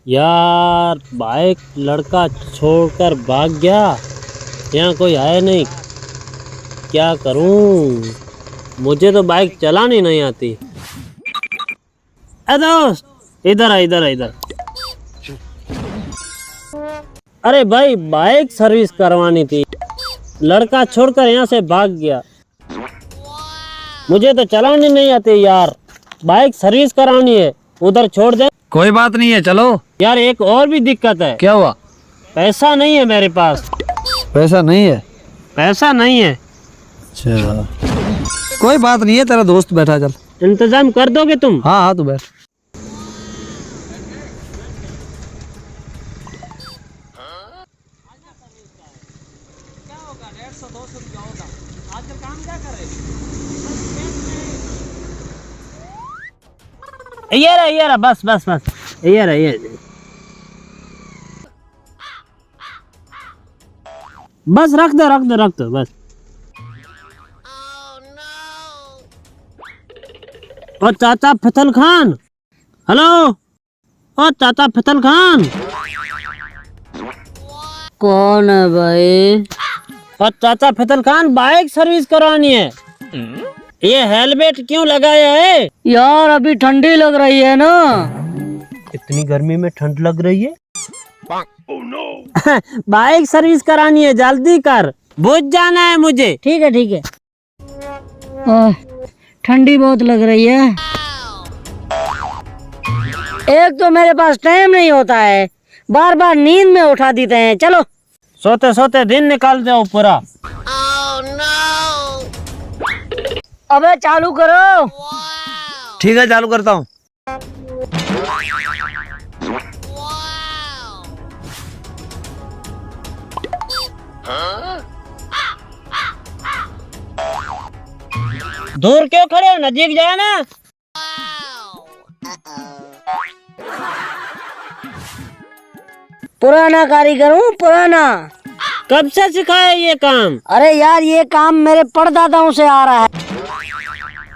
यार बाइक लड़का छोड़कर भाग गया, यहाँ कोई है नहीं, क्या करूं? मुझे तो बाइक चलानी नहीं आती। अरे दोस्त इधर आ, इधर आ, इधर। अरे भाई बाइक सर्विस करवानी थी, लड़का छोड़कर यहाँ से भाग गया। मुझे तो चलानी नहीं आती यार, बाइक सर्विस करानी है, उधर छोड़ दे। कोई बात नहीं है, चलो। यार एक और भी दिक्कत है। क्या हुआ? पैसा नहीं है मेरे पास। पैसा नहीं है? पैसा नहीं है। अच्छा कोई बात नहीं है, तेरा दोस्त बैठा, चल इंतजाम कर दोगे तुम? हाँ हाँ तू बैठ। ये रहा, बस बस बस, ये रहा, ये बस, रख दो बस। और चाचा फैसल खान, हेलो, और चाचा फैसल खान। कौन है भाई? और चाचा फैसल खान, बाइक सर्विस करवानी है। ये हेलमेट क्यों लगाया है? यार अभी ठंडी लग रही है ना। इतनी गर्मी में ठंड लग रही है? oh, no. बाइक सर्विस करानी है, जल्दी कर, बुझ जाना है मुझे। ठीक है ठीक है। ठंडी बहुत लग रही है। एक तो मेरे पास टाइम नहीं होता है, बार बार नींद में उठा देते हैं। चलो सोते सोते दिन निकाल दो पूरा। अबे चालू करो। ठीक है चालू करता हूँ। दूर क्यों खड़े हो, नजदीक जाए ना। पुराना कारीगर हूँ, पुराना। कब से सिखाया ये काम? अरे यार ये काम मेरे परदादाओं से आ रहा है।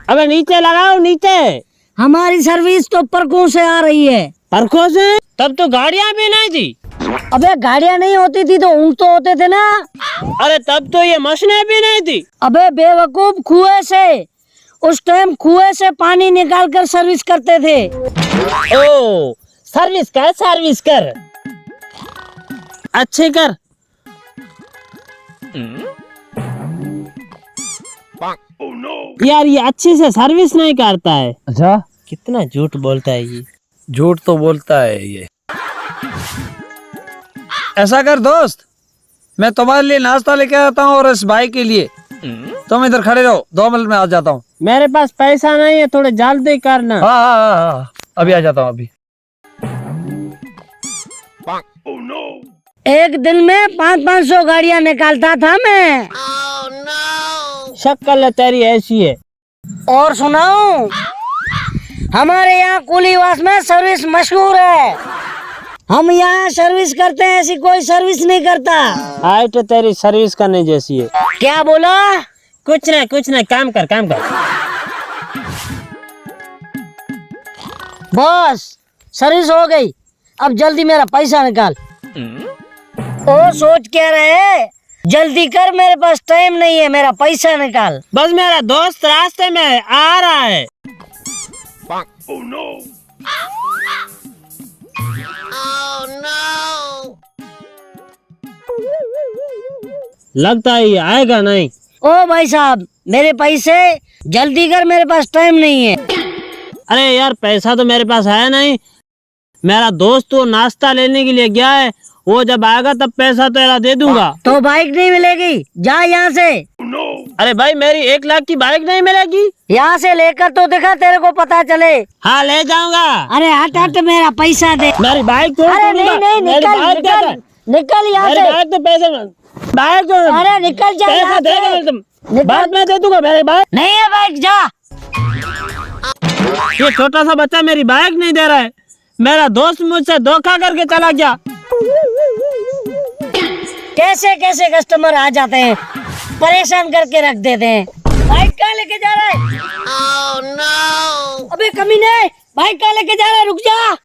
अबे नीचे लगाओ, नीचे। हमारी सर्विस तो परखों से आ रही है। परखों से? तब तो गाड़ियाँ भी नहीं थी। अबे गाड़ियाँ नहीं होती थी तो ऊँट तो होते थे ना। अरे तब तो ये मशीनें भी नहीं थी। अबे बेवकूफ, कुएं से, उस टाइम कुएं से पानी निकाल कर सर्विस करते थे। ओ सर्विस कर, अच्छे कर। oh, no. यार ये अच्छे से सर्विस नहीं करता है। अच्छा कितना झूठ बोलता है ये। झूठ तो बोलता है ये। ऐसा कर दोस्त, मैं तुम्हारे लिए नाश्ता लेके आता हूँ और इस भाई के लिए। तुम इधर खड़े रहो, 2 मिनट में आ जाता हूँ। मेरे पास पैसा नहीं है, थोड़े जल्दी करना। हाँ अभी आ जाता हूँ अभी। oh, no. एक दिन में 500-500 गाड़ियाँ निकालता था मैं। शक्ल तेरी ऐसी है। और सुनाऊं, हमारे यहाँ कुलीवास में सर्विस मशहूर है। हम यहाँ सर्विस करते हैं, ऐसी कोई सर्विस नहीं करता। हाइट तेरी सर्विस करने जैसी है। क्या बोला? कुछ नहीं, काम कर। बॉस सर्विस हो गई, अब जल्दी मेरा पैसा निकाल। ओ सोच क्या रहे, जल्दी कर, मेरे पास टाइम नहीं है, मेरा पैसा निकाल। बस मेरा दोस्त रास्ते में आ रहा है। oh, no. लगता है ये आएगा नहीं। ओ भाई साहब मेरे पैसे जल्दी कर, मेरे पास टाइम नहीं है। अरे यार पैसा तो मेरे पास है नहीं, मेरा दोस्त तो नाश्ता लेने के लिए गया है, वो जब आएगा तब पैसा तेरा दे दूंगा। तो बाइक नहीं मिलेगी, जा यहाँ से। अरे भाई मेरी 1 लाख की बाइक नहीं मिलेगी। यहाँ से लेकर तो दिखा, तेरे को पता चले। हाँ ले जाऊंगा। अरे हट मेरा पैसा दे। मेरी बाइक तो अरे नहीं निकल यहाँ से। बाइक तो पैसे बाइक तो, अरे निकल जा पैसा यहाँ देगा से। तुम, बाद में दे दूंगा। मेरी बाइक नहीं है, बाइक जा। ये छोटा सा बच्चा मेरी बाइक नहीं दे रहा है, मेरा दोस्त मुझसे धोखा करके चला गया। कैसे कैसे कस्टमर आ जाते हैं, परेशान करके रख देते हैं। बाइक कहाँ लेके जा रहा है? oh, no. अबे कमीने, बाइक कहाँ लेके जा रहा है, रुक जा।